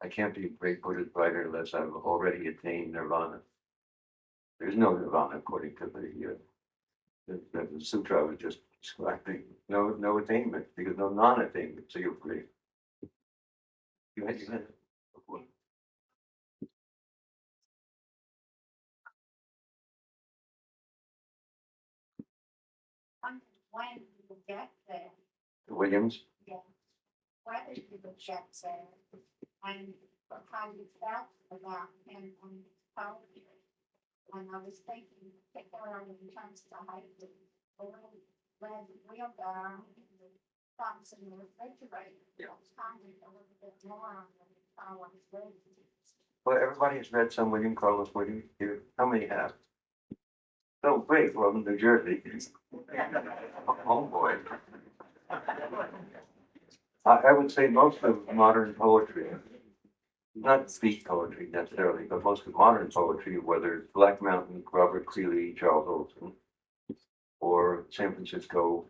I can't be a great Buddhist writer unless I've already attained nirvana. There's no nirvana according to the sutra I was just describing. No attainment because no non-attainment, so you're free. You had before. When you get there, Williams. yeah, whether you get there, and how you felt about him and his poetry. And I was thinking, particularly in terms of the height of the little red wheelbarrow and the thoughts in the refrigerator. I was commenting a little bit more on how I was raised. Well, everybody has read some William Carlos Williams here. How many have? Oh, great. Well, New Jersey. Oh, boy. I would say most of modern poetry, not speech poetry necessarily, but most of modern poetry, whether it's Black Mountain, Robert Creeley, Charles Olson, or San Francisco,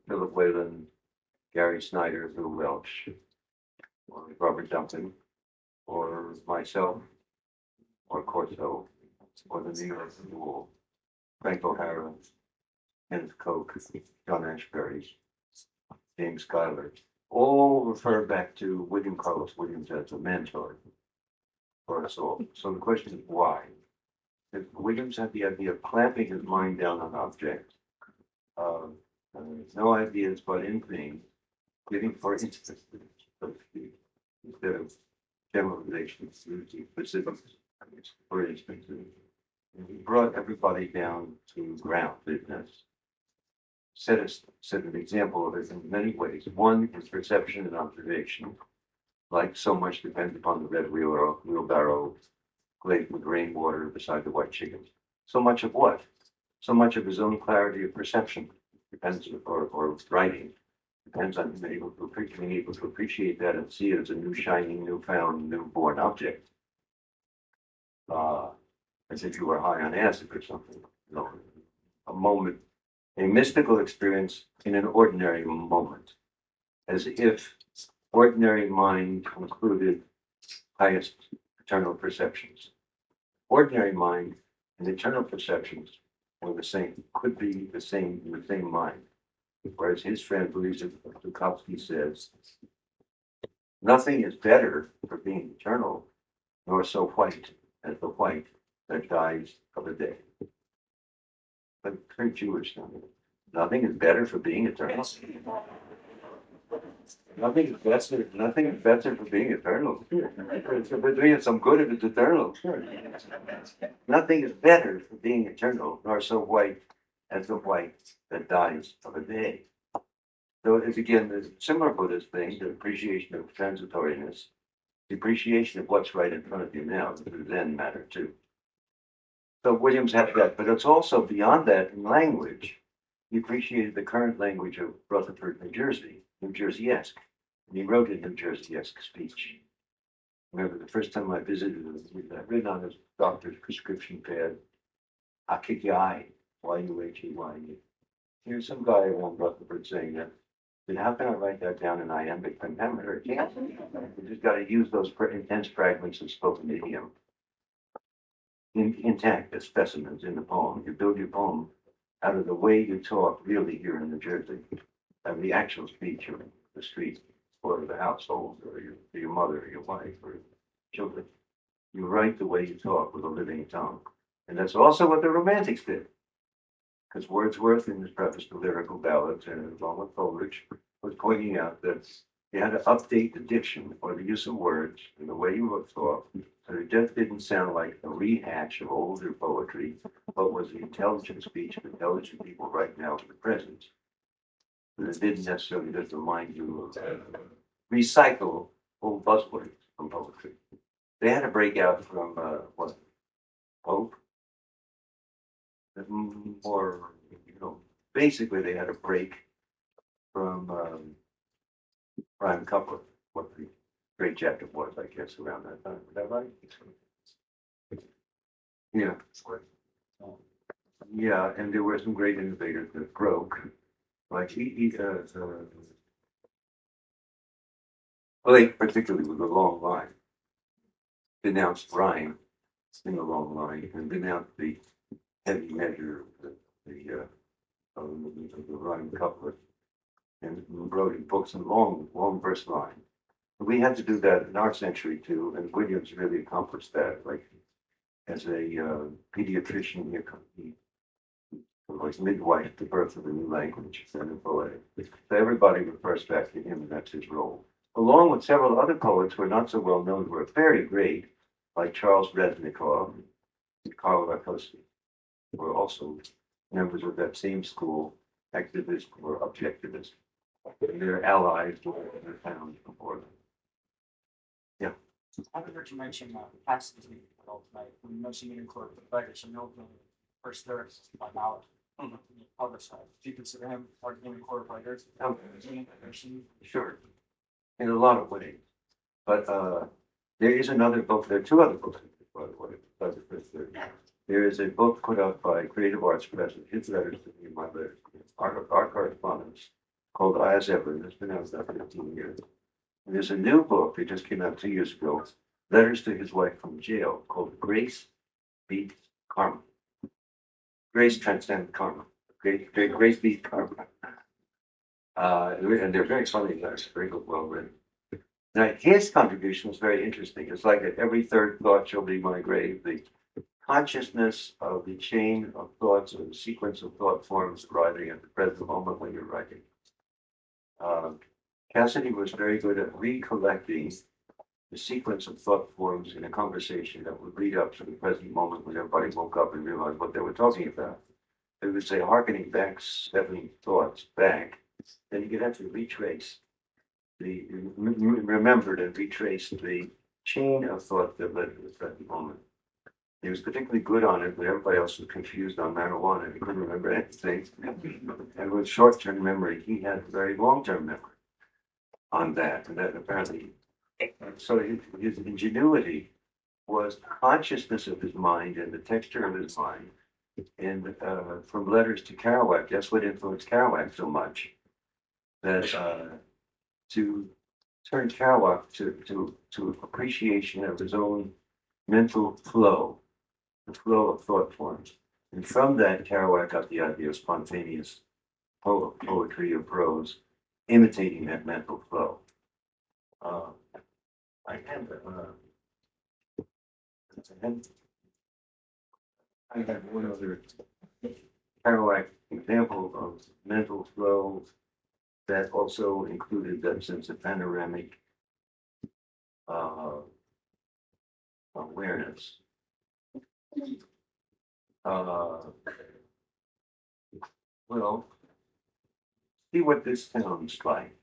Philip Whalen, Gary Snyder, Bill Welch, or Robert Duncan, or myself, or Corso, or the New York School, Frank O'Hara, Kenneth Koch, John Ashbery, James Schuyler, all refer back to William Carlos Williams as a mentor for us all. So the question is why? If Williams had the idea of clamping his mind down on objects, no ideas but in things, giving for instance, so to speak, instead of generalizations, using specifics, for instance, and he brought everybody down to groundedness. Set an example of it in many ways. One is perception and observation, like so much depends upon the red wheelbarrow glazed with rainwater beside the white chickens. So much of what? So much of his own clarity of perception depends, or writing, depends on him being able to appreciate that and see it as a new, shining, newfound, newborn object. As if you were high on acid or something. A moment, a mystical experience in an ordinary moment, as if ordinary mind included highest eternal perceptions. Ordinary mind and eternal perceptions were the same, could be the same in the same mind. Whereas his friend Cappucci says, nothing is better for being eternal, nor so white as the white that dies of a day. But very Jewish something. Nothing is better for being eternal. Nothing is better for being eternal. For doing some good if it's eternal. Nothing is better for being eternal, nor so white as the white that dies of a day. So it's again the similar Buddhist thing, the appreciation of transitoriness, the appreciation of what's right in front of you now, does then matter too. So Williams had that, but it's also beyond that in language. He appreciated the current language of Rutherford, New Jersey, New Jersey-esque. And he wrote a New Jersey-esque speech. I remember the first time I visited him, I'd written on his doctor's prescription pad, Akigai, Y-U-H-E-Y-E. Here's some guy around Rutherford saying that. Then how can I write that down in iambic pentameter? You just got to use those intense fragments of spoken idiom intact as specimens in the poem. You build your poem out of the way you talk really here in New Jersey, of the actual speech of the street or the household or your mother or your wife or children. You write the way you talk with a living tongue. And that's also what the Romantics did. Because Wordsworth, in his preface to Lyrical Ballads and along with Coleridge, was pointing out that you had to update the diction or the use of words and the way you would talk so it just didn't sound like a rehash of older poetry, but was the intelligent speech of intelligent people right now in the present. But it didn't necessarily just remind you of recycle old buzzwords from poetry. They had to break out from Pope, or basically they had a break from Prime Couplet, what the great jacket was, I guess, around that time. Is that right? Yeah. Yeah, and there were some great innovators that broke, like Blake, particularly with a long line, denounced rhyme in a long line and denounced the heavy measure of the rhyme couplet and wrote in books in long verse line. We had to do that in our century too, and Williams really accomplished that. Like as a pediatrician, he was midwife to the birth of a new language and a poet. So everybody refers back to him, and that's his role. Along with several other poets who are not so well known, who are very great, like Charles Reznikov and Karl Rakowski, who are also members of that same school, activist or objectivist. And their allies were found before them. Yeah. I haven't heard you mention Cassidy tonight. When you mentioned in court, but you know the first lyrics by Lalon. On the other side, do you consider him part of the court writers? Sure, in a lot of ways. But there is another book. There are two other books, by the way. There is a book put out by Creative Arts Press, his letters to me, my letters, our correspondence, called As Ever. It's been out about 15 years. And there's a new book that just came out 2 years ago, Letters to His Wife from Jail, called Grace Beats Karma. Grace transcends karma. Grace beats karma. And they're very funny letters, very well written. Now, his contribution was very interesting. It's like that every third thought shall be my grave. The consciousness of the chain of thoughts or the sequence of thought forms arising at the present moment when you're writing. Cassidy was very good at recollecting the sequence of thought forms in a conversation that would lead up to the present moment when everybody woke up and realized what they were talking about. They would say, harkening back 7 thoughts back, then you could actually retrace remembered and retraced the chain of thought that led to the present moment. He was particularly good on it when everybody else was confused on marijuana and he couldn't remember anything. And with short-term memory, he had very long-term memory on that. And that apparently, so his ingenuity was consciousness of his mind and the texture of his mind. And from letters to Kerouac, that's what influenced Kerouac so much. That to turn Kerouac to appreciation of his own mental flow, the flow of thought forms. And from that, Kerouac got the idea of spontaneous poetry or prose, imitating that mental flow. I have one other Kerouac example of mental flow that also included that sense of panoramic awareness. Well, see what this sounds like.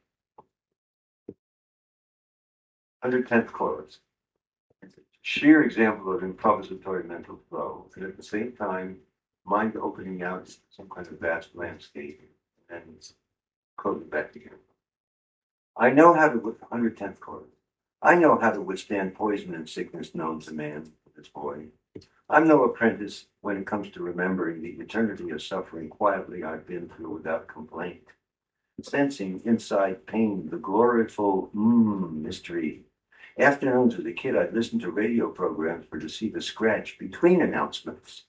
110th chorus. It's a sheer example of improvisatory mental flow, and at the same time, mind opening out some kind of vast landscape and closing back together. I know how to, 110th chorus. I know how to withstand poison and sickness known to man, this boy. I'm no apprentice when it comes to remembering the eternity of suffering quietly I've been through without complaint. Sensing inside pain, the gloriful mystery. Afternoons as a kid, I'd listen to radio programs to see the scratch between announcements.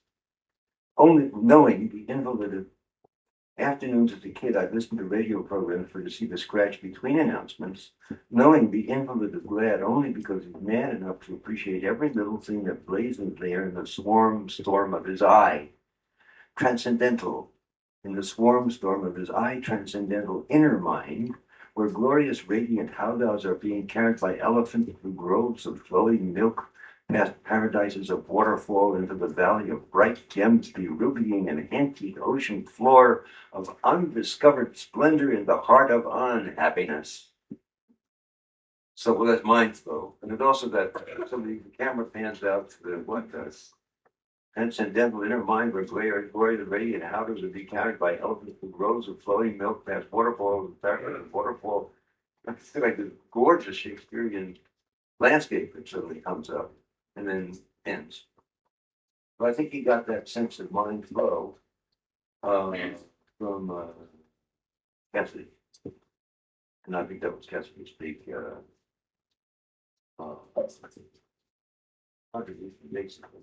Only knowing the invalid of afternoons as a kid, I'd listen to radio programs to see the scratch between announcements, knowing the invalid of glad only because he's mad enough to appreciate every little thing that blazoned there in the storm of his eye. Transcendental, in the storm of his eye, transcendental inner mind, where glorious radiant howdahs are being carried by elephants through groves of flowing milk, past paradises of waterfall into the valley of bright gems, berubying an antique ocean floor of undiscovered splendor in the heart of unhappiness. So, well, that's mind flow. And it also that the camera pans out to the transcendental inner mind where glory the radiant howdahs would be carried by elephants through groves of flowing milk, past waterfalls and waterfall. It's like this gorgeous Shakespearean landscape that suddenly comes up and then ends. But I think he got that sense of mind flow from Cassidy. And I think that was Cassidy's big contribution, basically.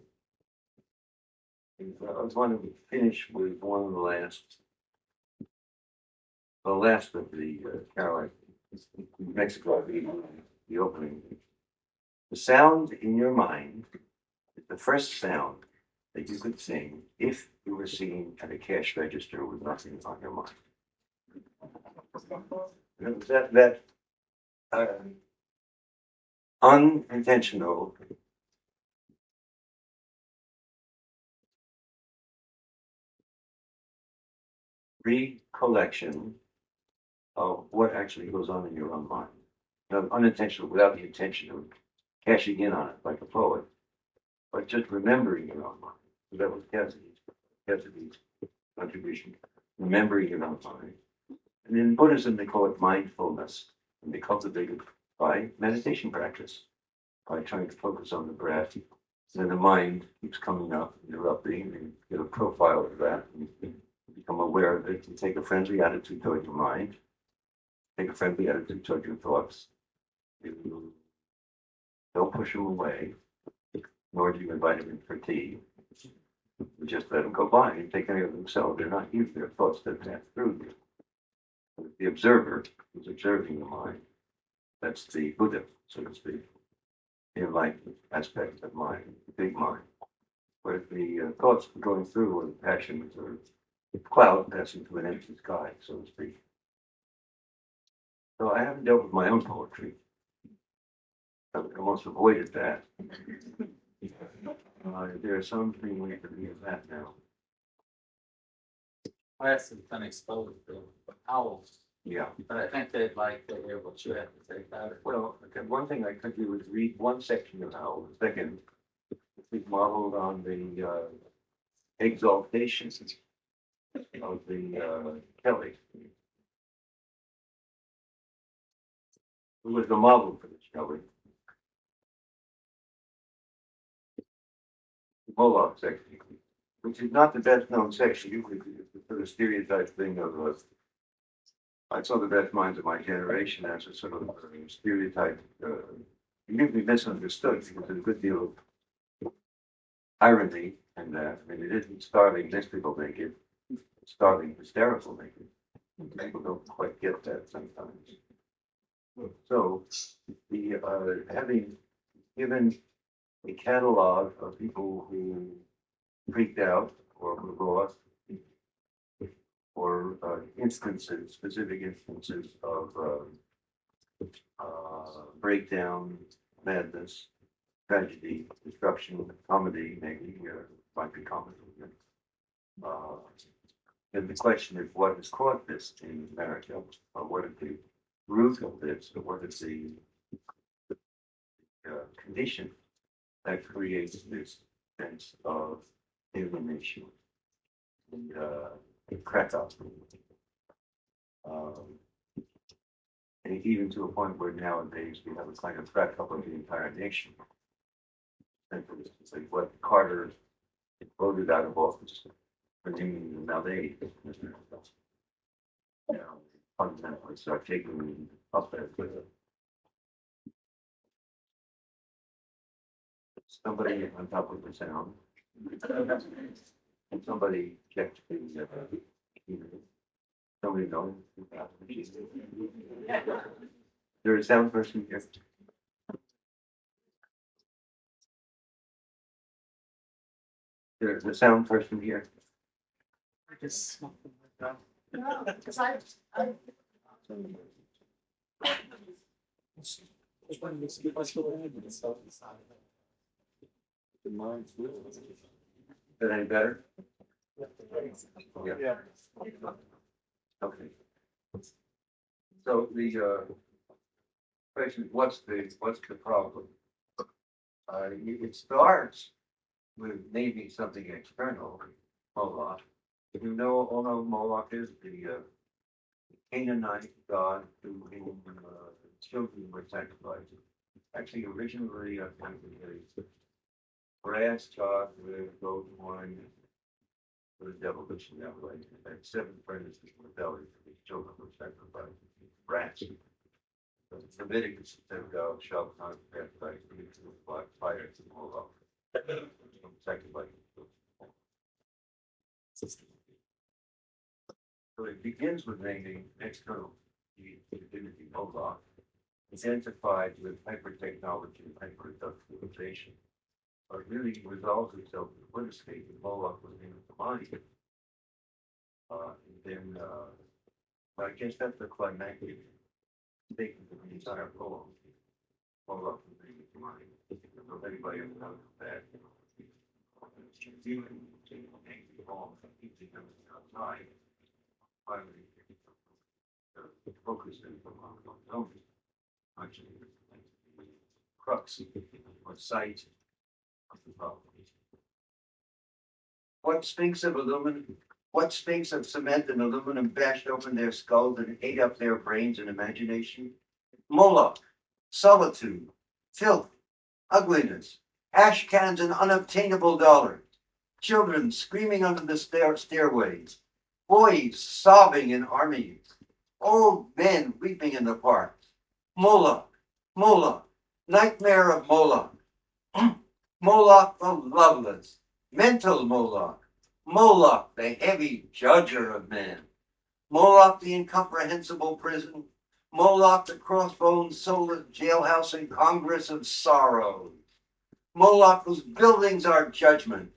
I was wanting to finish with one of the last of the Kerouac, Mexico, the opening. The sound in your mind is the first sound that you could sing if you were singing at a cash register with nothing on your mind. And it was that unintentional recollection of what actually goes on in your own mind. Now, unintentional, without the intention of cashing in on it like a poet, but just remembering your own mind. So that was Cassidy's contribution, remembering your own mind. And in Buddhism, they call it mindfulness, and they cultivate it by meditation practice, by trying to focus on the breath. Then the mind keeps coming up, interrupting, and you get a profile of that, and you become aware of it. You take a friendly attitude toward your mind, take a friendly attitude toward your thoughts. You don't push them away, nor do you invite them in for tea. You just let them go by and take care of themselves. They're not you, they're thoughts that pass through you. The observer who's observing the mind, that's the Buddha, so to speak, the enlightened aspect of mind, the big mind, where the thoughts going through or the passions or the cloud passing through an empty sky, so to speak. So I haven't dealt with my own poetry. I've almost avoided that. There's something we can do with that now. I have some unexposed Howl, Yeah. but I think they'd like to hear what you have to say about it. Well, okay, one thing I could do is read one section of Howl. The second is modeled on the exaltation of the Kelly, who was the model for this Kelly. The Moloch section, which is not the best known section. Usually, it's the sort of stereotype thing of I saw the best minds of my generation as a sort of stereotype, usually misunderstood because there's a good deal of irony in that. I mean, it isn't starving mystical naked, it's starving hysterical naked. People don't quite get that sometimes. So, the having given a catalog of people who freaked out or who lost, or instances, specific instances of breakdown, madness, tragedy, destruction, comedy, maybe, might be comedy. And the question is, what has caused this in America? Or what is the root of this? Or what is the condition that creates this sense of alienation and crack up? And even to a point where nowadays we have a kind of crack up of the entire nation. And for instance, like what Carter voted out of office for naming the Malay, fundamentally start taking up as somebody on top of the sound, and somebody checked the somebody knows. There's a sound person here. There's a sound person here. I just something like that. No, because I The mind's real. Is that any better? Yeah. Okay. So the question, what's the problem? It starts with maybe something external, Moloch. If you know, all know Moloch is the Canaanite god to whom children were sacrificed. Actually, originally, I think it was brass jar with gold wine for the devil, which in that way. And 7 furnaces were bellies for these children were sacrificed. Brass. Leviticus said, "Thou shalt not have thy food to black fire to Moloch." Second, like. So it begins with naming external divinity Moloch, identified with hyper-technology and hyper-industrialization, but really resolves itself in the Buddhist state that Moloch was in the mind. And then, I guess that's the climactic statement of the entire poem. Moloch was in the mind. If anybody ever knows that, even angry poem, keeping them outside, finally, the focus is on knowing. Actually, the crux or sight of the problem. What stinks of aluminum? What stinks of cement and aluminum bashed open their skulls and ate up their brains and imagination? Moloch, solitude, filth, ugliness, ash cans and unobtainable dollars, children screaming under the stairways, boys sobbing in armies, old men weeping in the parks. Moloch, Moloch, nightmare of Moloch. Moloch the loveless, mental Moloch. Moloch, the heavy judger of men. Moloch, the incomprehensible prison. Moloch, the crossbones, soulless jailhouse and congress of sorrow. Moloch, whose buildings are judgment.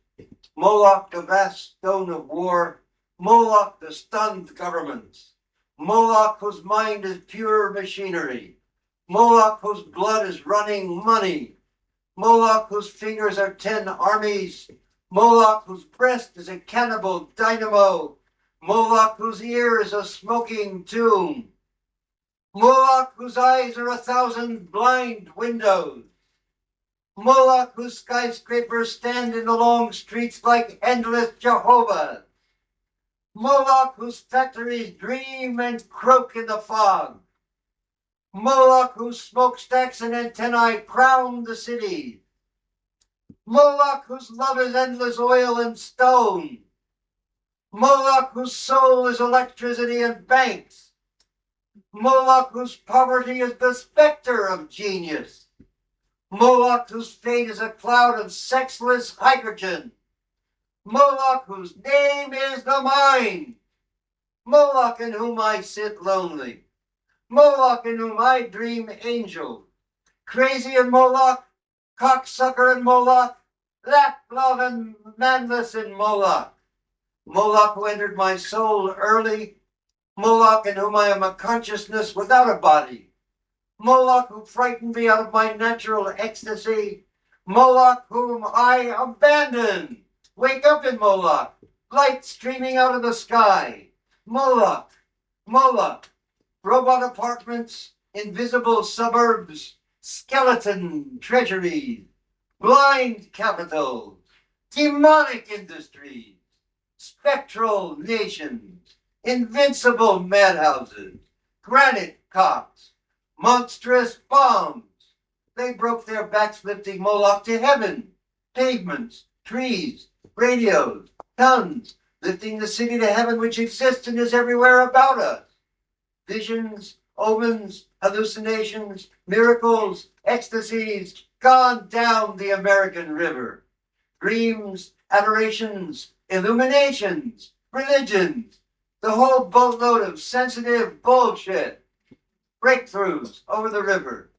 Moloch, the vast stone of war. Moloch, the stunned governments. Moloch, whose mind is pure machinery. Moloch, whose blood is running money. Moloch, whose fingers are 10 armies. Moloch, whose breast is a cannibal dynamo. Moloch, whose ear is a smoking tomb. Moloch, whose eyes are 1,000 blind windows. Moloch, whose skyscrapers stand in the long streets like endless Jehovahs. Moloch, whose factories dream and croak in the fog. Moloch, whose smokestacks and antennae crown the city. Moloch, whose love is endless oil and stone. Moloch, whose soul is electricity and banks. Moloch, whose poverty is the specter of genius. Moloch, whose fate is a cloud of sexless hydrogen. Moloch, whose name is the mind. Moloch, in whom I sit lonely. Moloch, in whom I dream angels. Crazy in Moloch, cocksucker in Moloch, lap-love and manless in Moloch. Moloch, who entered my soul early. Moloch, in whom I am a consciousness without a body. Moloch, who frightened me out of my natural ecstasy. Moloch, whom I abandon. Wake up in Moloch, light streaming out of the sky. Moloch, Moloch, robot apartments, invisible suburbs, skeleton treasuries, blind capitals, demonic industries, spectral nations, invincible madhouses, granite cocks, monstrous bombs. They broke their backs lifting Moloch to heaven, pavements, trees, radios, tons, lifting the city to heaven which exists and is everywhere about us. Visions, omens, hallucinations, miracles, ecstasies, gone down the American river. Dreams, adorations, illuminations, religions, the whole boatload of sensitive bullshit. Breakthroughs over the river,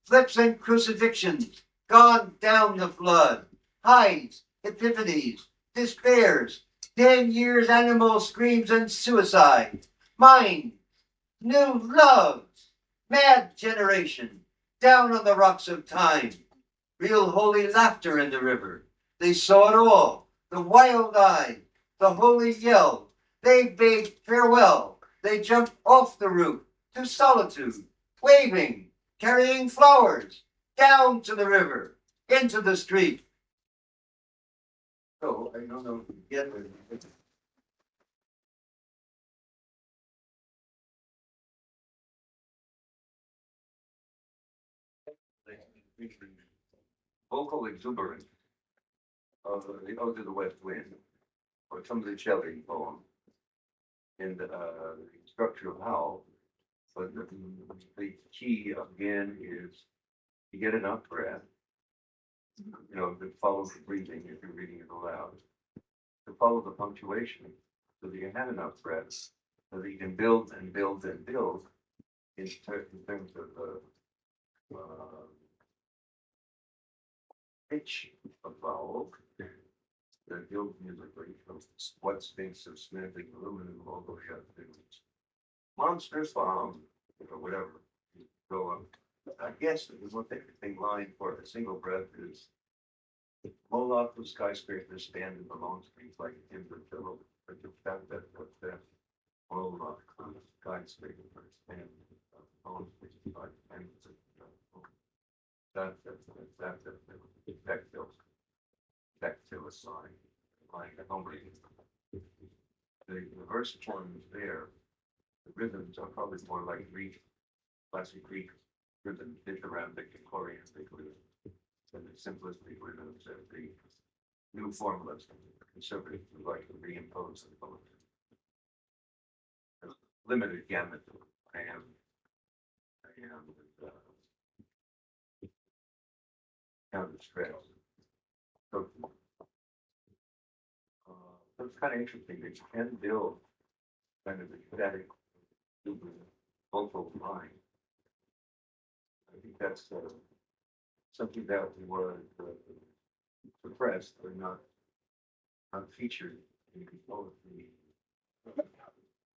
flips and crucifixions, gone down the flood, highs, epiphanies, despairs, 10 years animal screams and suicide, mind, new loves, mad generation, down on the rocks of time, real holy laughter in the river. They saw it all, the wild eye, the holy yell. They bade farewell. They jumped off the roof to solitude, waving, carrying flowers, down to the river, into the street. So I don't know if you get it. Vocal exuberance of the Ode to the West Wind, or some of the Shelley poem, in the structure of Howl, But the key again is to get enough breath, to follow the breathing if you're reading it aloud, to follow the punctuation so that you have enough breath, so that you can build and build and build in terms of pitch of vowel that builds musically from what stinks of sniffing aluminum all the way up to monster bomb or whatever. So I guess the most interesting line for a single breath is Moloch the skyscrapers stand in the lone streets like a timber pillow, but the fact that Moloch the skyscrapers stand in the lone streets like a timber pillow. Tactile sign, like a hombre. The verse form is there. The rhythms are probably more like Greek, classic Greek rhythms, dithyrambic and choriambic rhythms, than the simplistic rhythms of the new formulas conservatives would like to reimpose the poetry. Limited gamut of and counter stress. So it's kind of interesting that you can build kind of a static vocal line. I think that's something that was suppressed or not featured in poetry.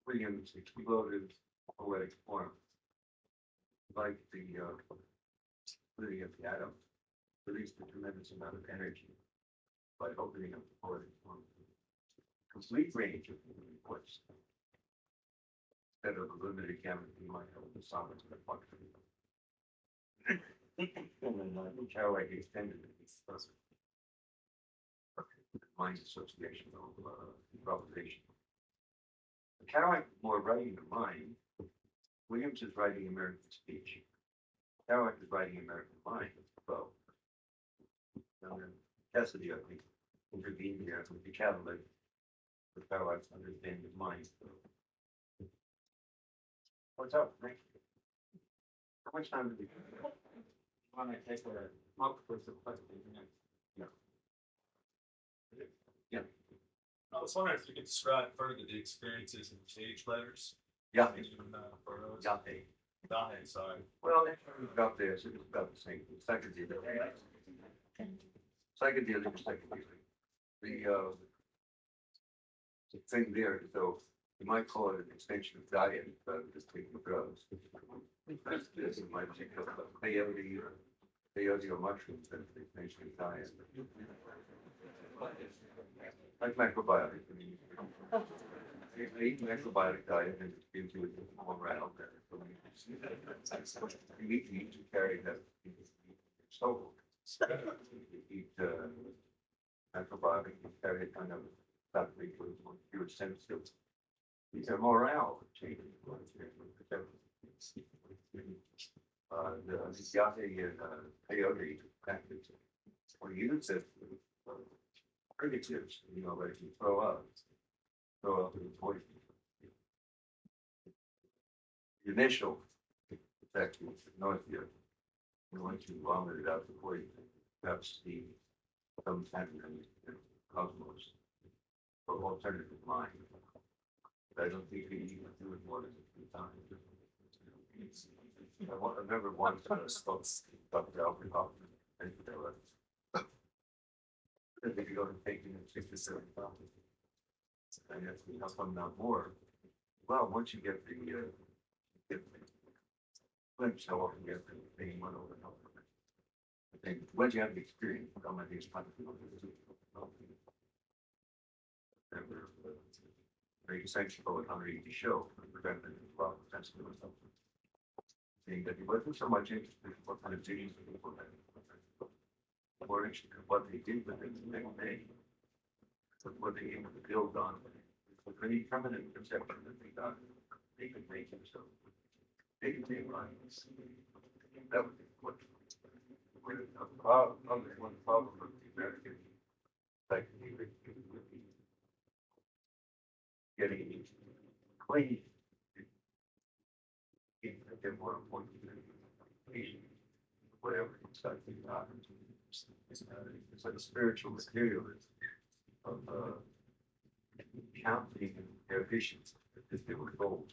Williams' exploded poetic form, like the splitting of the atom, released a tremendous amount of energy by opening up the poetic form. Complete range of voice. Instead of a limited gamut, you might have the sonnet and the function. And then Kerouac extended it because of mind association of improvisation. Kerouac more writing the mind. Williams is writing American speech. Kerouac is writing American mind. Well, and then Cassidy, I think, intervened here with the catalyst for Kerouac's understanding of mind. What's up? Thank you. How much time do we have? Want to take a multiple questions? Yeah. I was wondering if you could describe further the experiences in stage letters. Yeah. In Burroughs. Yate. Dahe, sorry. Well, about this, it was about the same. Psychedelic. The thing there, though, you might call it an extension of diet, just taking drugs. This might be peyote or mushrooms, that's the extension of diet. Like macrobiotic. I mean, they eat macrobiotic diet and it gives you a more around there. You need to carry that soul. You eat macrobiotic, you carry it kind of rapidly with your sense of these are morale changes. The yate and peyote package or use it purgatives, like you throw up in the poison. The initial effect is nausea. Once you vomit it out the poison, perhaps the some kind of cosmos or alternative mind. But I don't think we even do it more than a few times. I remember once I spoke Dr. Albert Hoffman, and they were if you go to taking it 6 to 7 times, and if we help them not more, well, once you get the glimpse how often you have to pay one over and over. I think once you have the experience, how many is trying to do it, very essential and hungry to show and prevent them a lot of sensitive or something. Saying that he wasn't so much interested in what kind of duties the people had, more interested in what they did with it the next day, but what they able to build on with any permanent conception that they got, they could make themselves. They could make lives. That was what one problem of the American psyche getting clean in whatever it's like, it's like a spiritual materialism of counting their visions as they were gold.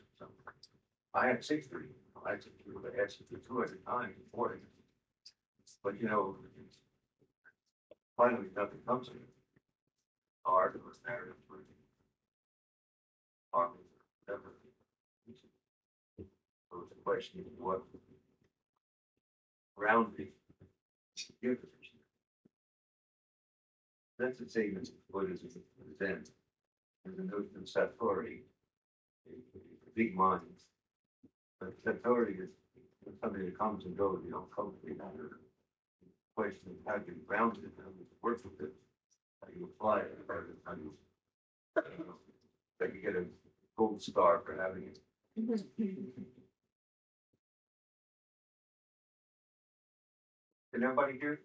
I had 6 dreams. I took the answer to 200 times before it. But you know, finally nothing comes of it. Art or narrative or art or whatever. So it's a question of what grounding gives. That's the same as Buddhism and Zen. There's a notion of Satori, big mind. But Satori is something that comes and goes, you don't cultivate it. The question is how do you ground it, how do you work with it, how do you apply it, how do you, that you get a gold star for having it. Can everybody hear?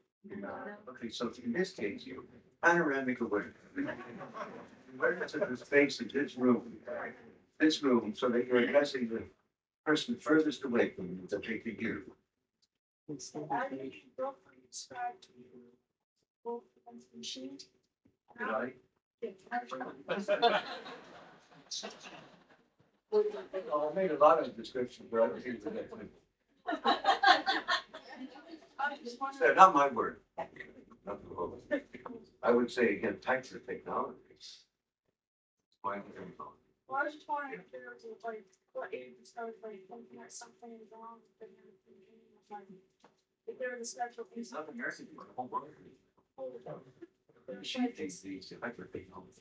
Okay, so in this case, you panoramic awareness. Awareness of the space in this room, so that you're addressing the person furthest away from you that they can hear. Did I? Oh, I made a lot of descriptions, but I don't think that. They're not my word. I would say again, types of technologies. My opinion. Well, I was just wondering if there was like what age you started like thinking that something is wrong with the like if there was a special piece of American homework.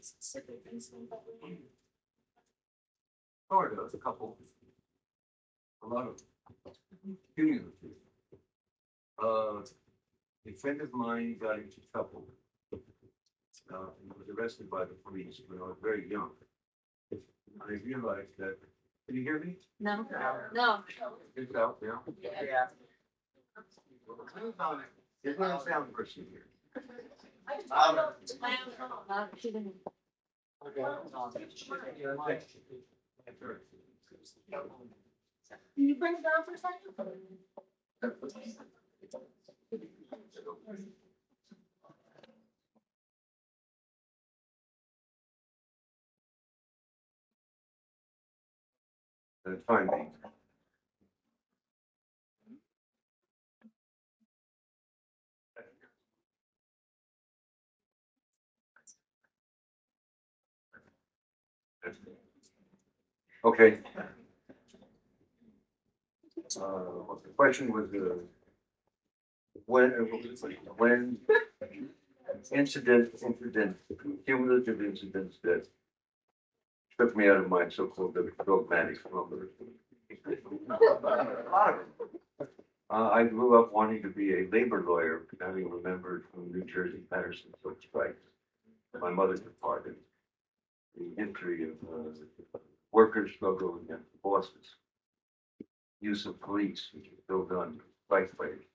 specific incident that we Sort of, a couple. A lot of cumulative. A friend of mine got into trouble. And was arrested by the police when I was very young. I realized that. Can you hear me? No. No. It's out now. Yeah. There's not a sound person here. I just found out my own she didn't. Can you bring it down for a second? That's fine. Okay. The question was when cumulative incidents that took me out of my so-called dogmatic slumber. A lot of them. I grew up wanting to be a labor lawyer, having remembered from New Jersey Patterson Foot strikes. My mother departed. The history of workers' struggle against bosses. Use of police, which is still done, strike fighting.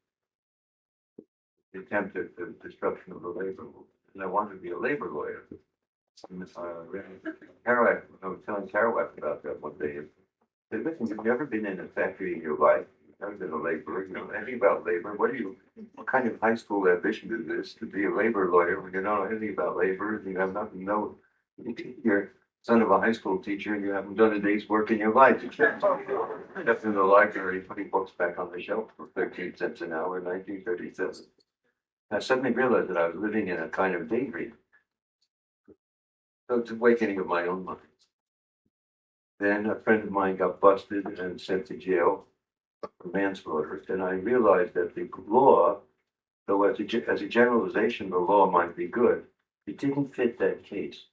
The attempt at the destruction of the labor movement. And I wanted to be a labor lawyer. Kerouac, I was telling Kerouac about that one day. I said, listen, you've never been in a factory in your life. You've never been a laborer. You know anything about labor. What kind of high school ambition is this to be a labor lawyer when you don't know anything about labor? You have nothing, you're son of a high school teacher and you haven't done a day's work in your life except in the library, putting books back on the shelf for 13 cents an hour in 1937. I suddenly realized that I was living in a kind of daydream. So it's awakening of my own mind. Then a friend of mine got busted and sent to jail for manslaughter. And I realized that the law, though as a generalization, the law might be good, it didn't fit that case.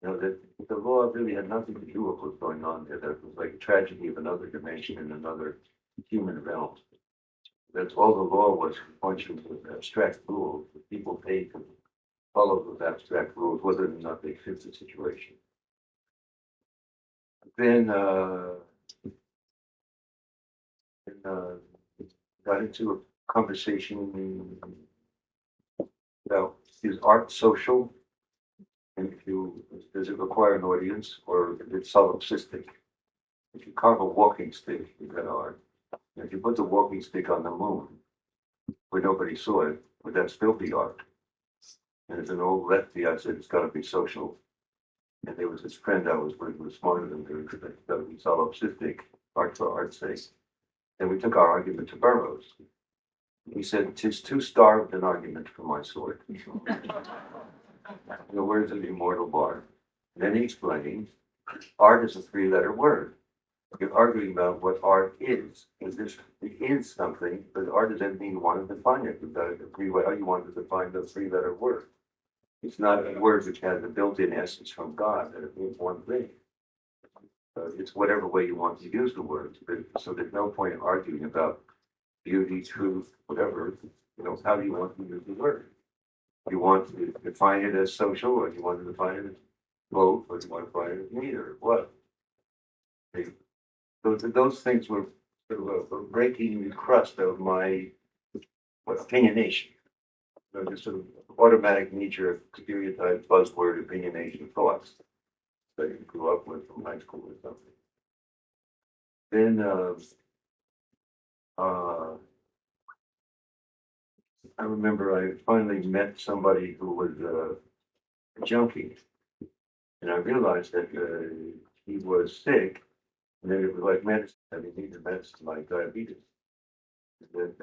You know, that the law really had nothing to do with what was going on there. That was like a tragedy of another dimension in another human realm. That's all the law was, functions with abstract rules. People paid to follow those abstract rules, whether or not they fit the situation. Then got into a conversation about is art social, and does it require an audience, or is it solipsistic? If you carve a walking stick, you got art. And if you put the walking stick on the moon, where nobody saw it, would that still be art? And as an old lefty, I said, it's got to be social. And there was this friend I was with who was smarter than me, because it's got to be solipsistic, art for art's sake. And we took our argument to Burroughs. He said, "'Tis too starved an argument for my sort." The words of the immortal bard. Then he explained, art is a three-letter word. You're arguing about what art is. This is something, but art is anything you want to define it. You've got to agree how you want to define the three-letter word. It's not a word which has a built-in essence from God that it means one thing. It's whatever way you want to use the word. So there's no point in arguing about beauty, truth, whatever. How do you want to use the word? You want to define it as social, or you want to define it as both, or you want to define it as neither? What? Those things were sort of a breaking the crust of my opinionation. Just sort of automatic nature of stereotype buzzword opinionation thoughts that you grew up with from high school or something. Then I remember I finally met somebody who was a junkie, and I realized that he was sick, and then it was like medicine. He needed medicine like diabetes. That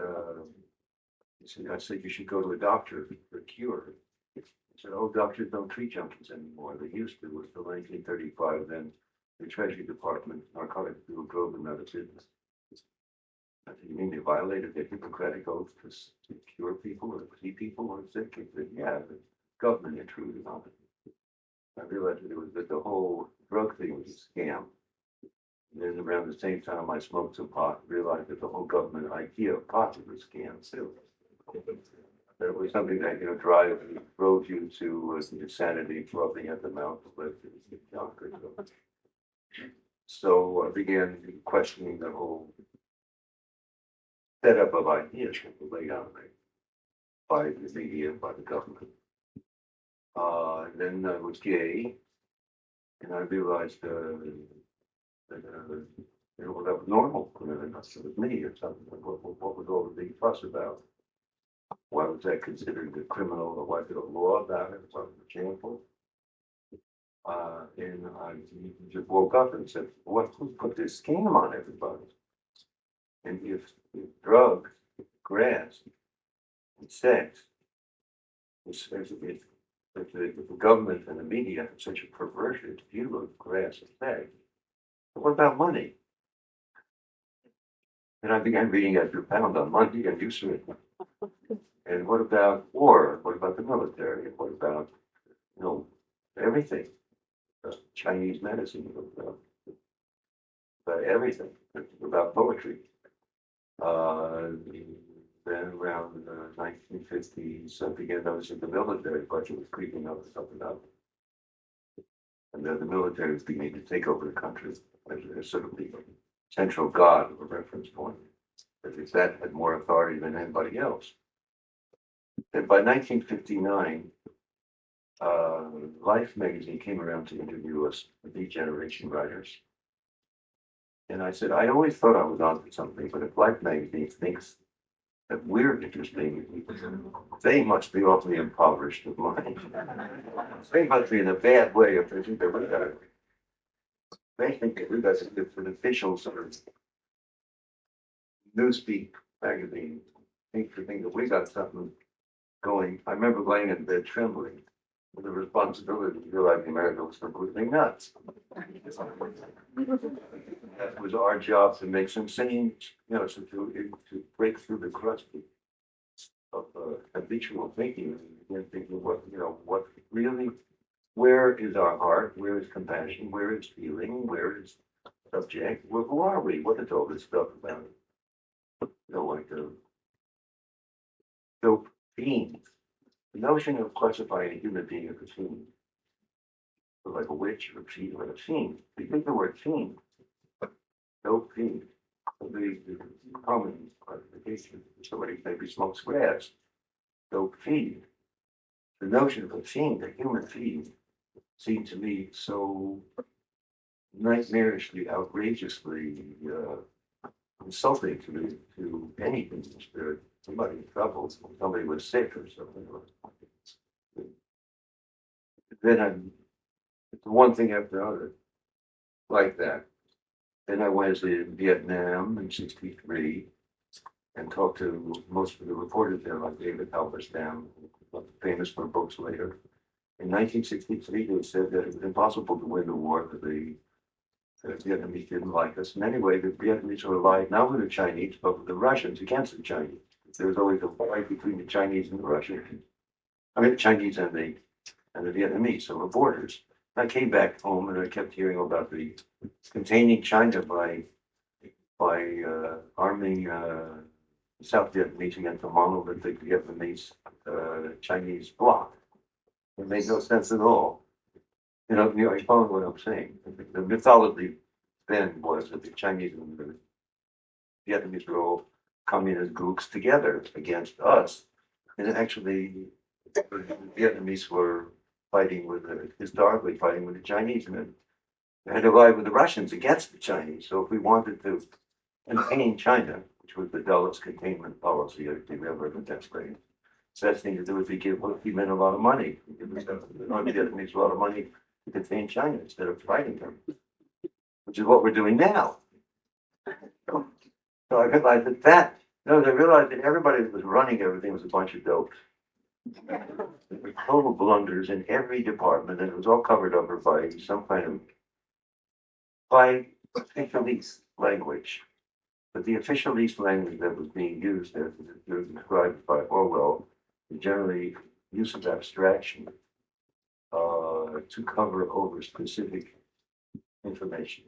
I said, you should go to a doctor for a cure. He said, oh, doctors don't treat junkies anymore. They used to. It was till 1935. Then the Treasury Department, Narcotics Bureau, drove them out of business. I said, you mean they violated their Hippocratic oath to cure people or see people who are sick? He said, yeah, the government intruded on it. I realized that the whole drug thing was a scam. And then around the same time I smoked some pot, realized that the whole government idea of pot was a scam too. That it was something that, drove you to insanity, frothing at the mouth, but younger. So I began questioning the whole setup of ideas that were laid out by the media, by the government. And then I was gay, and I realized that that was normal. It was me or something. What was all the big fuss about? Why was that considered a criminal, or was there a law about it? Was it shameful? And I just woke up and said, who put this scam on everybody? And if drugs, grass, and sex, if the government and the media have such a perverted view of grass and sex, what about money? And I began reading Edgar Pound on money and use it. And what about war? What about the military? And what about, everything? Chinese medicine, about everything, about poetry. Then around 1950s, I began noticing the military budget was creeping up, and then the military was beginning to take over the country as sort of the central god of a reference point, as if that had more authority than anybody else. And by 1959, Life magazine came around to interview us, the generation writers. And I said, I always thought I was onto something, but if Life magazine thinks that we're interesting, they must be awfully impoverished of mind. They must be in a bad way if they think that we got it. They think that we got an official sort of newspeak magazine. Think that we got something going. I remember laying in bed trembling with the responsibility to realize America was completely nuts. That was our job to make some change, to break through the crust of habitual thinking and thinking what really, where is our heart? Where is compassion? Where is feeling? Where is subject? Who are we? What is all this stuff about? So fiends. The notion of classifying a human being as a fiend, like a witch or a fiend or a fiend. You think the word fiend, no fiend. The common classification, somebody maybe smokes grass, no fiend. The notion of a fiend, a human fiend, seemed to me so nightmarishly, outrageously insulting to any human spirit. Somebody in trouble, somebody was sick or something. Then it's one thing after another like that. Then I went to Vietnam in '63 and talked to most of the reporters there, like David Halberstam, famous for books later. In 1963, they said that it was impossible to win the war because the Vietnamese didn't like us. And anyway, the Vietnamese were allied not with the Chinese, but with the Russians against the Chinese. There was always a fight between the Chinese and the Russians. I mean, the Chinese and the Vietnamese, so the borders. I came back home and I kept hearing about the containing China by arming South Vietnamese against the monolithic Vietnamese Chinese bloc. It made no sense at all. You follow what I'm saying. The mythology then was that the Chinese and the Vietnamese were all communist groups together against us. And actually, the Vietnamese were historically fighting with the Chinese, and they had allied with the Russians against the Chinese. So if we wanted to contain China, which was the dullest containment policy I've ever demonstrated, the best thing to do is we give men a lot of money. We give the Vietnamese a lot of money to contain China instead of fighting them, which is what we're doing now. So I realized they realized that everybody that was running everything was a bunch of dopes. There were total blunders in every department, and it was all covered up by some kind of officialese language. But the officialese language that was being used, as described by Orwell, is generally use of abstraction to cover over specific information,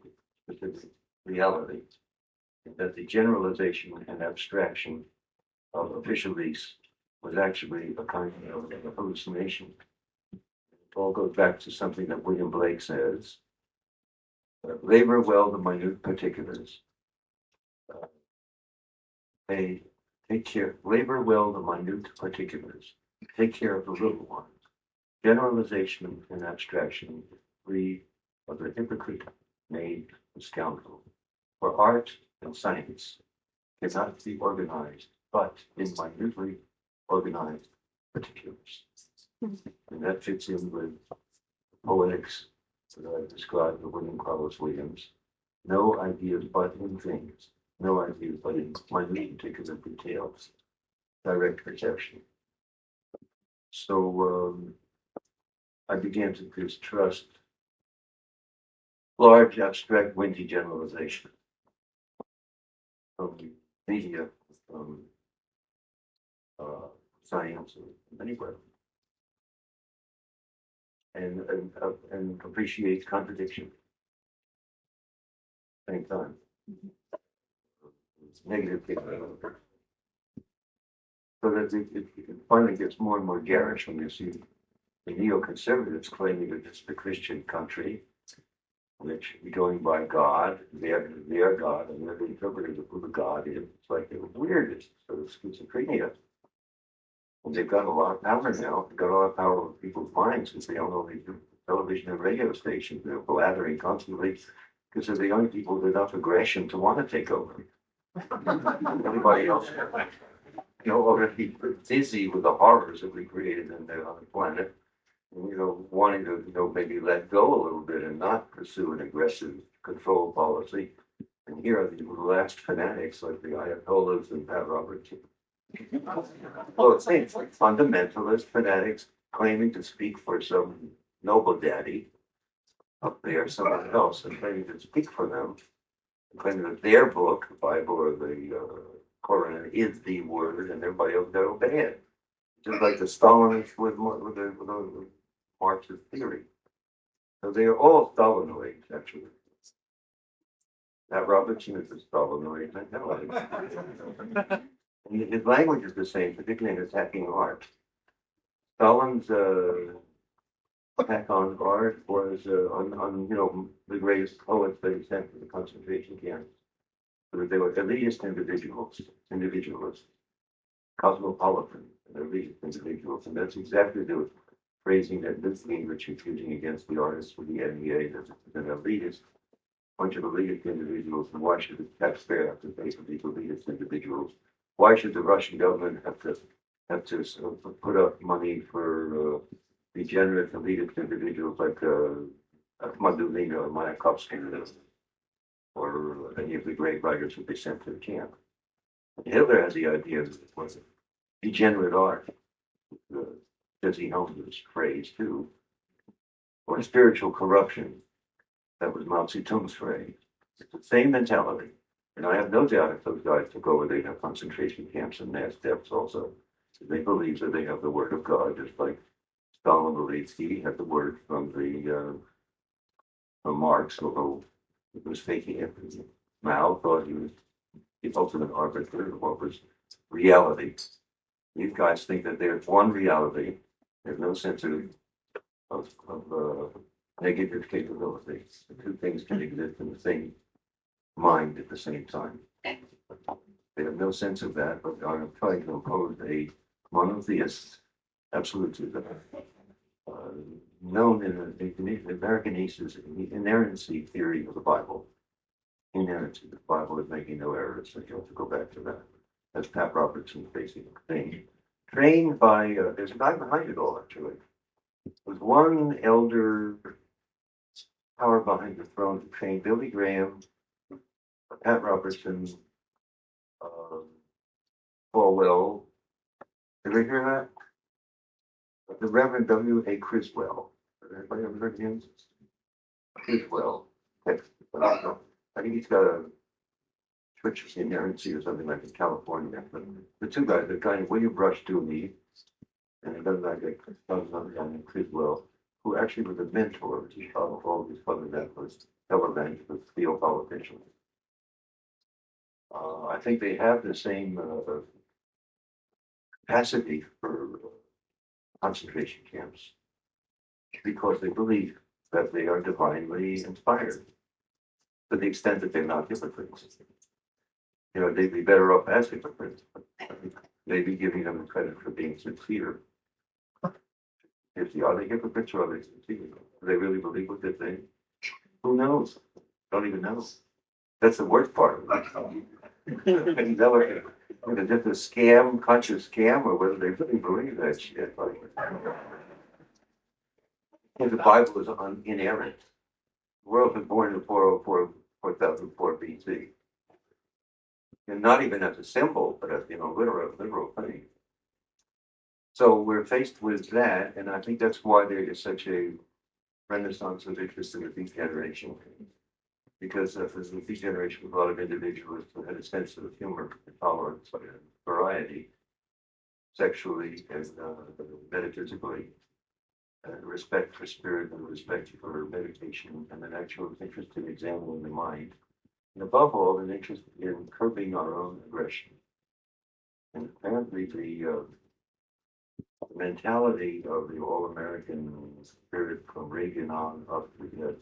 specific reality. And that the generalization and abstraction of officialese was actually a kind of hallucination. It all goes back to something that William Blake says: labor well the minute particulars. They take care, labor well the minute particulars. Take care of the little ones. Generalization and abstraction free of the hypocrite, knave, and scoundrel. For art and science cannot be organized but in minutely organized particulars. And that fits in with poetics that I described with William Carlos Williams. No ideas but in things, no ideas but in minute particular details, direct perception. So I began to distrust large, abstract, windy generalization from media, from science, or anywhere, and appreciate contradiction at the same time. It's negative thing. So that it finally gets more and more garish when you see the neoconservatives claiming that it's the Christian country, which going by God, their God, and they're the interpreters of who the God is. It's like they're weird. It's sort of schizophrenia. And they've got a lot of power now. They've got a lot of power over people's minds because they don't know the television and radio stations. They're blathering constantly because they're the young people with enough aggression to want to take over. Everybody else, already dizzy with the horrors that we created on the planet. And, wanting to, maybe let go a little bit and not pursue an aggressive control policy. And here are the last fanatics like the Ayatollahs and Pat Roberts. Well, it's like fundamentalist fanatics claiming to speak for some noble daddy up there, someone else, and claiming to speak for them, claiming that their book, the Bible or the Quran, is the word, and everybody else got to obey it. Just like the Stalinists with the Marxist theory. So they are all Stalinoids, actually. Pat Robertson is a Stalinoid. I know it. And his language is the same, particularly in attacking art. Stalin's attack on art was on the greatest poets that he sent to the concentration camps. They were elitist individualists, cosmopolitan, elitist individuals, and that's exactly the phrasing that this Gingrich is using against the artists with the NEA. That's an elitist bunch of elitist individuals, and why should the taxpayer have to pay for these elitist individuals? Why should the Russian government have to sort of put up money for degenerate elitist individuals like Madulina or Mayakovsky or any of the great writers who they sent to the camp? Hitler has the idea that it was degenerate art, Jesse Helmsley's phrase too, or spiritual corruption. That was Mao Zedong's phrase. It's the same mentality. And I have no doubt if those guys took over, they'd have concentration camps and mass deaths also. They believe that they have the word of God, just like Stalin believed he had the word from from Marx, although he was faking it. Mao thought he was the ultimate arbiter of what was reality. These guys think that there's one reality. There's no sense of negative capabilities. The two things can exist in the same mind at the same time. They have no sense of that, but are trying to impose a monotheist absolutism known in the American East as the inerrancy theory of the Bible. Inerrancy. The Bible is making no errors, so you have to go back to that. That's Pat Robertson's basic thing. Trained by, there's a guy behind it all, actually. There's one elder power behind the throne to train Billy Graham, Pat Robertson, Falwell. Did we hear that? The Reverend W.A. Criswell. Anybody ever heard of him? Criswell. I think he's got a church inerrancy or something like in California. But the two guys, the guy named William Brush Dooley and another guy named Criswell, who actually was a mentor to all these fundamentalists, televangelists, theopoliticians. I think they have the same capacity for concentration camps because they believe that they are divinely inspired to the extent that they're not hypocrites. You know, they'd be better off as hypocrites. They'd be giving them the credit for being sincere. Are they hypocrites or are they sincere? Do they really believe what they're saying? Who knows? Don't even know. That's the worst part of it. And never, whether it's a scam, conscious scam, or whether they really believe that shit. Like, the Bible is inerrant. The world was born in 4004 BC. And not even as a symbol, but as literal thing. So we're faced with that, and I think that's why there is such a renaissance of interest in the beat generation. Because there's a beat generation with a lot of individuals who had a sense of humor, tolerance, and variety, sexually and metaphysically, and respect for spirit and respect for meditation, and an actual interest in examining the mind. And above all, an interest in curbing our own aggression. And apparently the mentality of the all-American spirit from Reagan on up to the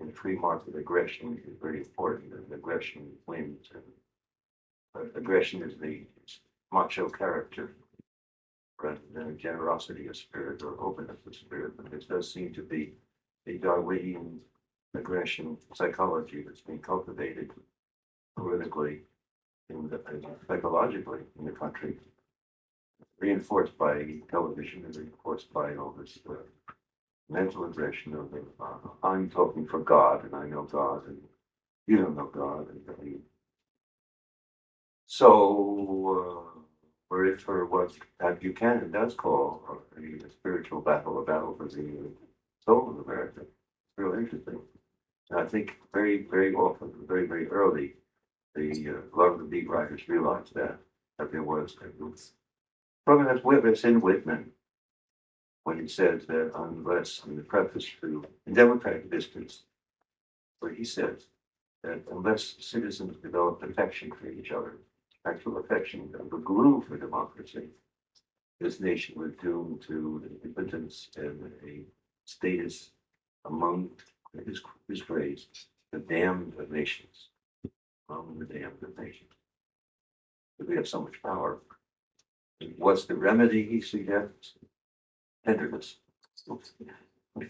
in free market aggression is very important. And aggression wins. And aggression is the macho character rather than a generosity of spirit or openness of spirit. But this does seem to be a Darwinian aggression psychology that's being cultivated politically and psychologically in the country, reinforced by television and reinforced by all this mental aggression of I'm talking for God and I know God and you don't know God. So we're in for what Pat Buchanan does call a spiritual battle, a battle for the soul of America. It's real interesting. And I think very, very often, very, very early, a lot of the beat writers realized that there was that's in Whitman when he says that unless, in the preface to Democratic Disputes, where he says that unless citizens develop affection for each other, actual affection, the glue for democracy, this nation was doomed to impotence and a status among his phrase, the damned of nations, among the damned of nations. We have so much power. What's the remedy he suggests? Tenderness. What's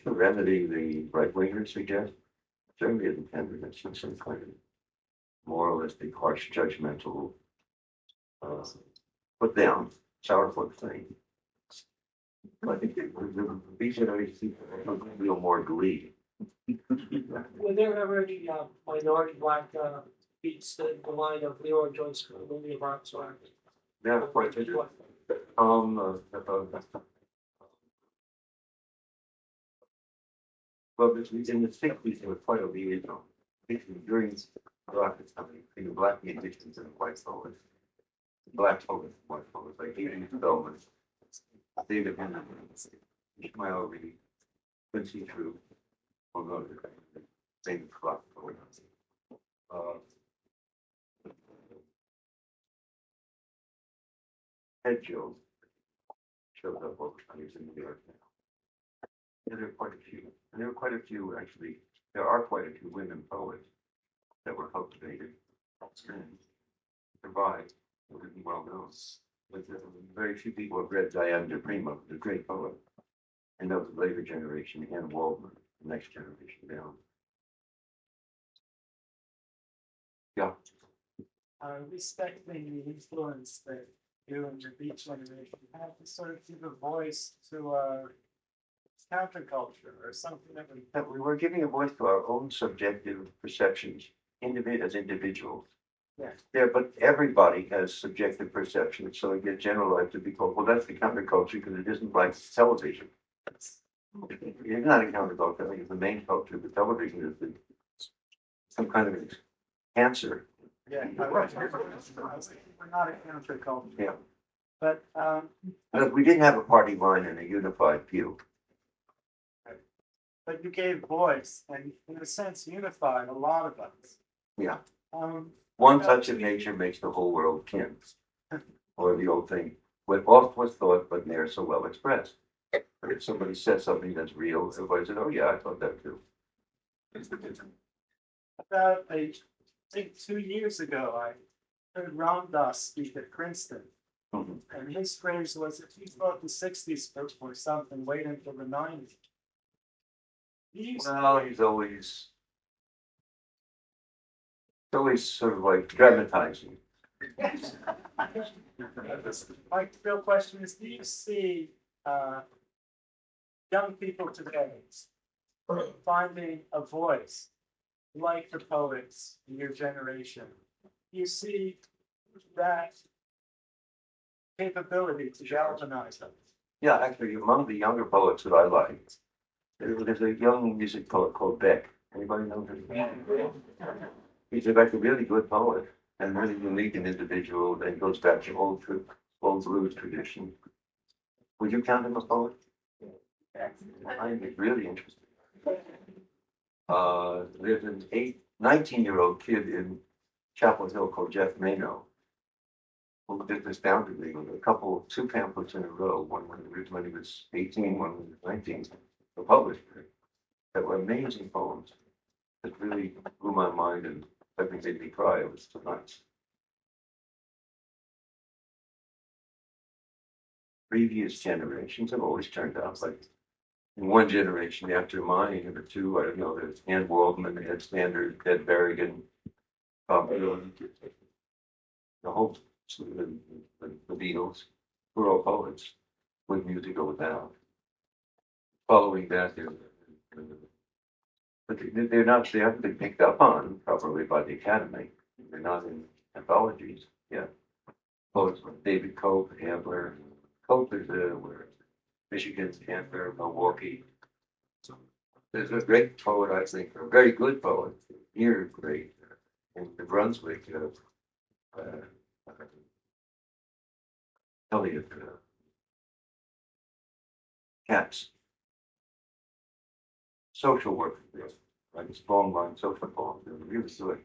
the remedy the right wingers suggest? certainly isn't tenderness in some kind of moralistic, harsh, judgmental, put down, sourpuss thing. I think these generations feel more glee. Were there ever any minority black beats in the line of Leroy Jones or Louis Armstrong? Yeah, quite a few. Well, in the sixties, there was quite a liaison during rocket time between black musicians and white poets. Black poets, white poets, like Ian Spellman, David Henry, Ishmael Reed, Quincy True, among others, famous black poets. Ted Joe shows up over time. He's in New York now. And there are quite a few. And there are quite a few, actually, there are quite a few women poets that were cultivated and survived, and were well known. But very few people have read Diane de Primo, the great poet. And of the later generation, Anne Waldman, the next generation down. Yeah. Respecting the influence that you and your beat generation had to sort of give a voice to counterculture or something that would. That we were giving a voice to our own subjective perceptions, as individuals. Yeah. Yeah, but everybody has subjective perceptions, so it gets generalized to be called, well, that's the counterculture because it isn't like television. It's not a counterculture. I think it's the main culture. The television is some kind of cancer. Yeah, we're not a counterculture. Yeah. But we did have a party line and a unified view. But you gave voice and, in a sense, unified a lot of us. Yeah. Um, One touch of nature makes the whole world kin. Or the old thing, what oft was thought, but ne'er so well expressed. Or if somebody says something that's real, everybody said, oh yeah, I thought that too. About, I think 2 years ago, I heard Ram Dass speak at Princeton. Mhm. And his phrase was, if you thought the 60s were something, wait until the 90s. Well, he's always sort of like dramatizing. My real question is, do you see young people today finding a voice like the poets in your generation? Do you see that capability to galvanize them? Yeah, actually, among the younger poets that I like, there's a young music poet called Beck. Anybody know him? He's a really good poet and really unique and individual that goes back to old blues tradition. Would you count him a poet? I find it really interesting. There's an 19-year-old kid in Chapel Hill called Jeff Mano, who did this astoundingly with two pamphlets in a row, one when he was 18, one when he was 19, were published, that were amazing poems that really blew my mind and made me cry. It was so nice. Previous generations have always turned out like, in one generation after mine, or two, I don't know, there's Anne Waldman, Ed Standard, Ted Berrigan, Bob Dylan, the whole the Beatles, who are all poets, with music or without. Following that, but they haven't been picked up on properly by the Academy. They're not in anthologies yet. Poets like David Cope, Ambler. Cope is where Michigan's Ambler, Milwaukee. There's a great poet, I think, a very good poet, near great, in New Brunswick, Elliot Katz. Social work, like a strong line social poem, really good.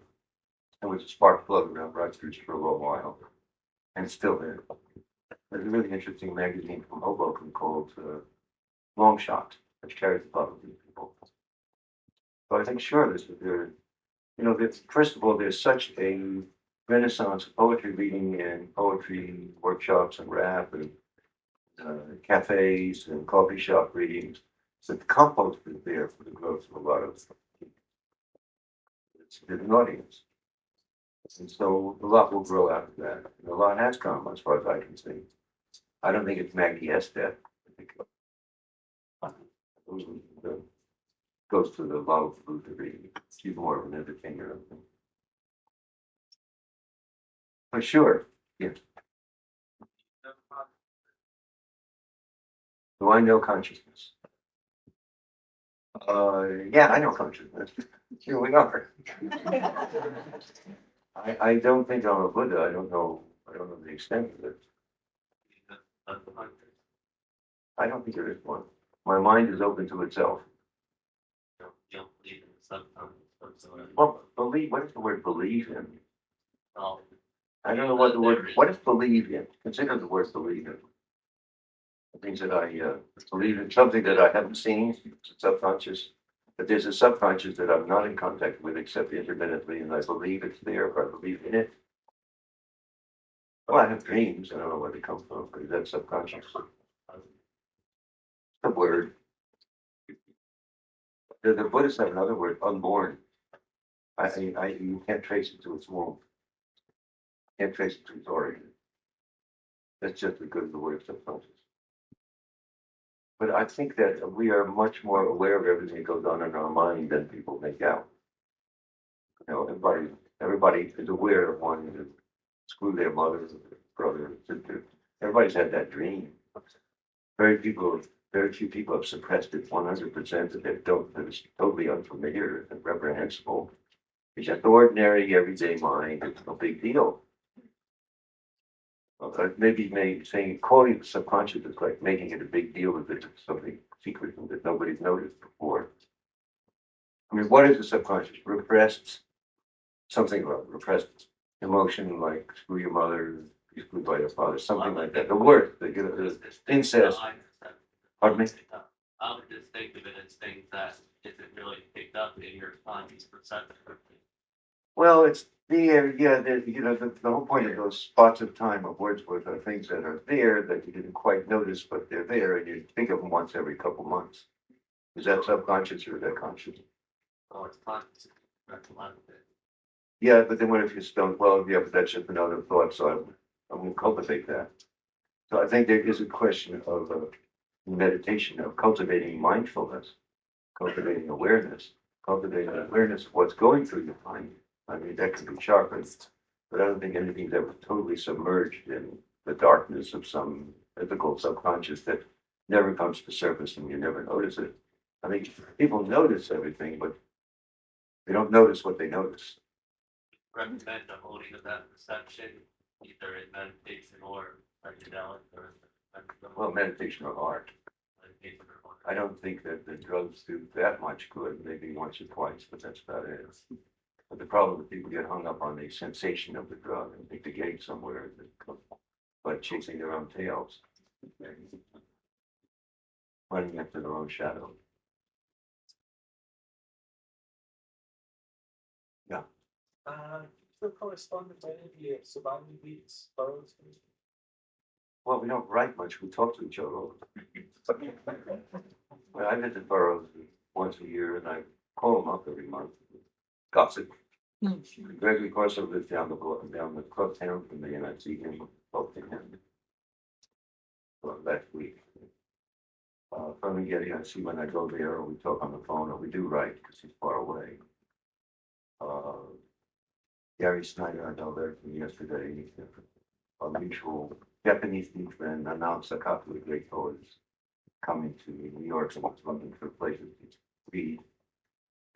And was a spark plug around Rutgers for a little while, and it's still there. There's a really interesting magazine from Hoboken called Long Shot, which carries a lot of these people. So I think, sure, first of all, there's such a renaissance of poetry reading and poetry workshops and rap and cafes and coffee shop readings. So the compost is there for the growth of a lot of There's an audience. And so a lot will grow out of that. And a lot has come, as far as I can see. I don't think it's Maggie Estep. I think it goes to the love of Luther. She's more of an entertainer. I think. But sure, yeah. Do I know consciousness? Yeah, I know consciousness. Here we are. I don't think I'm a Buddha. I don't know the extent of it. I don't think there is one. My mind is open to itself. You don't believe in the subconscious whatsoever. Well, believe, what is the word believe in? Well, I don't know what the word, what is believe in? Consider the word believe in. It means that I believe in something that I haven't seen, it's subconscious. But there's a subconscious that I'm not in contact with except intermittently, and I believe it's there, or I believe in it. Well, I have dreams, I don't know where they come from, but that's subconscious. The word. The Buddhists have another word, unborn. You can't trace it to its womb. Can't trace it to its origin. That's just because of the word subconscious. But I think that we are much more aware of everything that goes on in our mind than people make out. You know, everybody is aware of wanting to screw their mother, brother, sister. Everybody's had that dream. Very few people have suppressed it 100%. That it's totally unfamiliar and reprehensible. It's just ordinary, everyday mind. It's no big deal. Maybe calling the subconscious is like making it a big deal if it's something secret that nobody's noticed before. I mean, what is the subconscious? Repressed emotion like screw your mother, be screwed by your father, something like that. The word, the incest. Pardon me? I would just think of it as things that isn't really picked up in your conscious perception. Well, it's there, yeah. The whole point of those spots of time of Wordsworth are things that are there that you didn't quite notice, but they're there, and you think of them once every couple months. Is that subconscious or is that conscious? Oh, it's conscious. That's a lot of it. Yeah, but then what if you don't? Well, yeah, but that's just another thought, so I won't cultivate that. So I think there is a question of meditation, of cultivating mindfulness, cultivating awareness of what's going through your mind. I mean, that can be sharpened, but I don't think anything's ever totally submerged in the darkness of some mythical subconscious that never comes to surface and you never notice it. I think people notice everything, but they don't notice what they notice. Recommend the holding of that perception, either in meditation or psychedelic or. Well, meditation or art. I don't think that the drugs do that much good, maybe once or twice, but that's about it. But the problem is people get hung up on the sensation of the drug and think they're getting somewhere, but chasing their own tails, running after their own shadow. Yeah. Still correspondent by any surviving beats, boroughs? Well, we don't write much. We talk to each other all the time. Well, I visit boroughs once a year, and I call them up every month. Gossip. Gregory Corso lives down the club town from me, and I see him both to him. Well, last week. From Getty, I see when I go there, or we talk on the phone, or we do write because he's far away. Gary Snyder, I know that from yesterday. A mutual Japanese friend announced a couple of great poets coming to New York, so wants looking for places to read.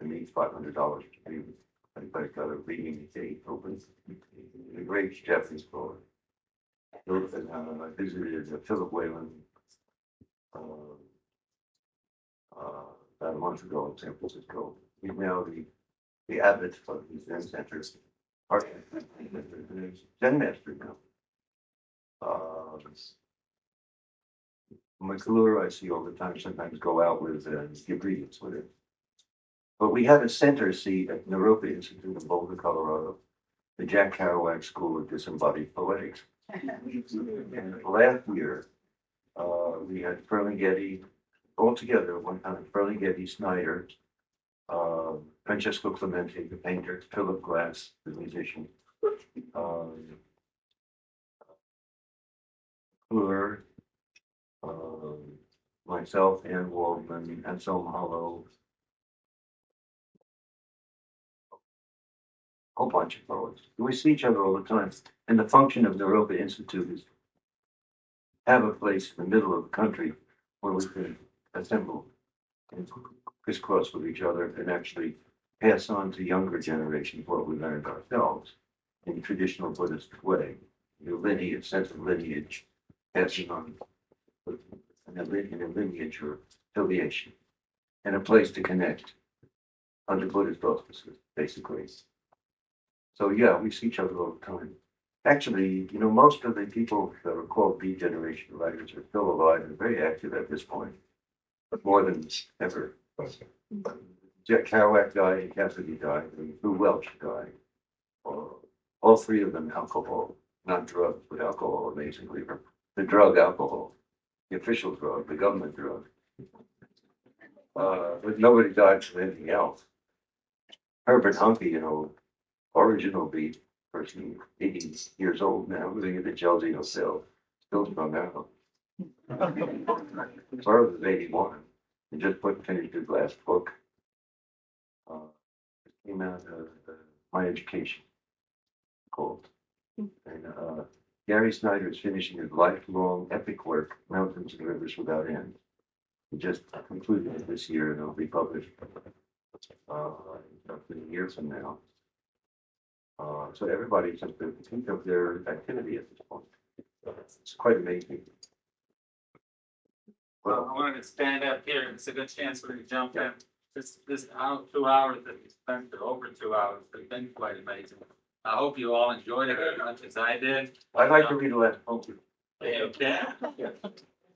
And needs $500 to read. Everybody's got a reading date open. The great Japanese poet. I visited Philip Whalen about a month ago in San Francisco. He's now the abbot of the Zen Center. Zen master now. McClure, I see all the time, sometimes go out with give readings with it. But we have a center seat at Naropa Institute in Boulder, Colorado, the Jack Kerouac School of Disembodied Poetics. And last year, we had Ferlinghetti all together at one time, Ferlinghetti, Snyder, Francesco Clementi, the painter, Philip Glass, the musician, Fleur, myself, Ann Waldman, Anselm Hollow, a whole bunch of poets. We see each other all the time. And the function of the Europa Institute is have a place in the middle of the country where we can assemble and crisscross with each other and actually pass on to younger generations what we learned ourselves in the traditional Buddhist way. The lineage, sense of lineage, passing on in a lineage or affiliation, and a place to connect under Buddhist auspices, basically. So yeah, we see each other all the time. Actually, most of the people that are called B generation writers are still alive and very active at this point, more than ever. Jack Kerouac died, and Cassidy died, and Lou Welch died. All three of them alcohol, not drugs, but alcohol, amazingly. The drug alcohol, the official drug, the government drug. But nobody died from anything else. Herbert Humpy, original beat person, 80 years old now, living in the Chelsea Hotel, still from out. Burroughs was 81. He just finished his last book. Came out of My Education, called. And Gary Snyder is finishing his lifelong epic work, Mountains and Rivers Without End. He just concluded it this year, and it'll be published in a year from now. So everybody just to think of their activity at this point. It's quite amazing. Well, I wanted to stand up here. It's a good chance for you to jump in. This 2 hours that we spent, or over 2 hours, have been quite amazing. I hope you all enjoyed it as much as I did. I'd like to read the last poem. Okay.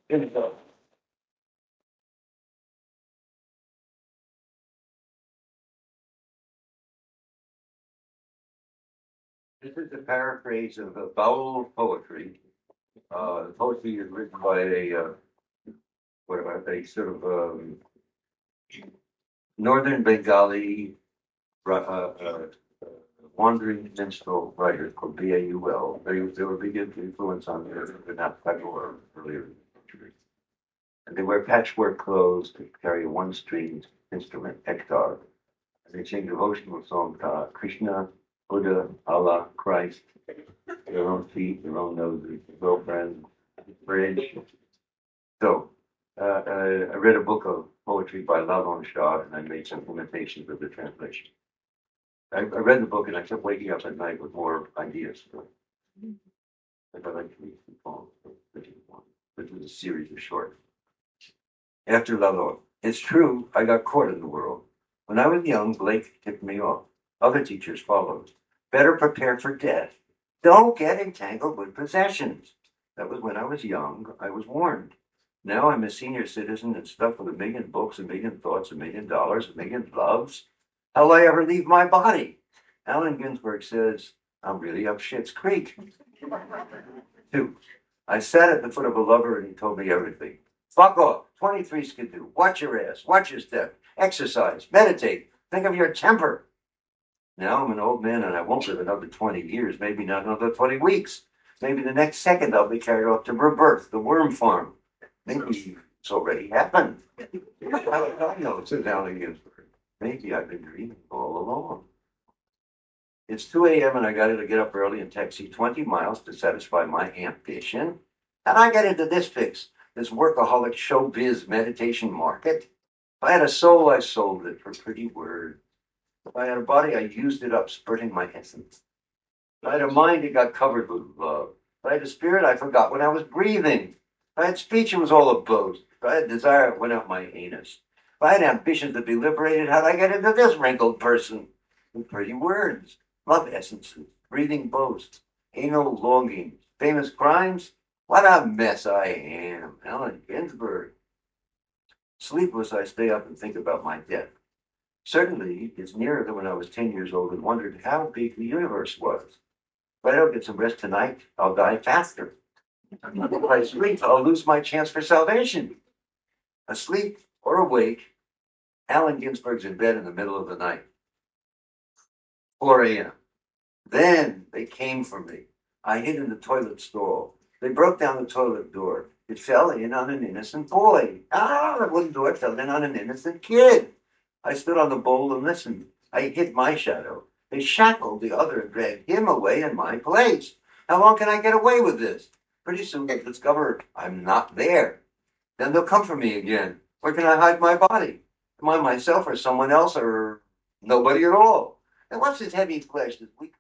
Here we go. This is a paraphrase of a Howl poetry. The poetry is written by a sort of northern Bengali wandering minstrel writer called Baul. They were a big influence on the not Tagore earlier in the century. And they wear patchwork clothes to carry a one-stringed instrument, ektar. And they sing devotional songs to Krishna, Buddha, Allah, Christ, their own feet, their own noses, girlfriend, bridge. So, I read a book of poetry by Lalon and I made some imitations of the translation. I read the book and I kept waking up at night with more ideas. I'd like to read some poems. This is a series of short. After Lalon, it's true, I got caught in the world. When I was young, Blake tipped me off. Other teachers followed. Better prepare for death. Don't get entangled with possessions. That was when I was young. I was warned. Now I'm a senior citizen and stuck with 1 million books, 1 million thoughts, $1 million, 1 million loves. How'll I ever leave my body? Allen Ginsberg says, I'm really up shit's creek. 2. I sat at the foot of a lover and he told me everything. Fuck off. 23 skidoo. Watch your ass. Watch your step. Exercise. Meditate. Think of your temper. Now I'm an old man and I won't live another 20 years, maybe not another 20 weeks. Maybe the next second I'll be carried off to rebirth, the worm farm. Maybe it's already happened. I know, says Allen Ginsberg. Maybe I've been dreaming all along. It's 2 a.m. and I got to get up early and taxi 20 miles to satisfy my ambition. And I get into this fix, this workaholic showbiz meditation market. If I had a soul, I sold it for pretty words. If I had a body, I used it up, spurting my essence. If I had a mind, it got covered with love. If I had a spirit, I forgot when I was breathing. If I had speech, it was all a boast. If I had desire, it went out my anus. If I had ambition to be liberated, how'd I get into this wrinkled person? With pretty words, love essences, breathing boasts, anal longings, famous crimes. What a mess I am. Allen Ginsberg. Sleepless, I stay up and think about my death. Certainly, it's nearer than when I was 10 years old and wondered how big the universe was. If I don't get some rest tonight, I'll die faster. If I sleep, I'll lose my chance for salvation. Asleep or awake, Allen Ginsberg's in bed in the middle of the night, 4 a.m. Then they came for me. I hid in the toilet stall. They broke down the toilet door. It fell in on an innocent boy. The wooden door fell in on an innocent kid. I stood on the bowl and listened. I hit my shadow. They shackled the other and dragged him away in my place. How long can I get away with this? Pretty soon they'll discover I'm not there. Then they'll come for me again. Where can I hide my body? Am I myself or someone else or nobody at all? And what's this heavy flesh, this weak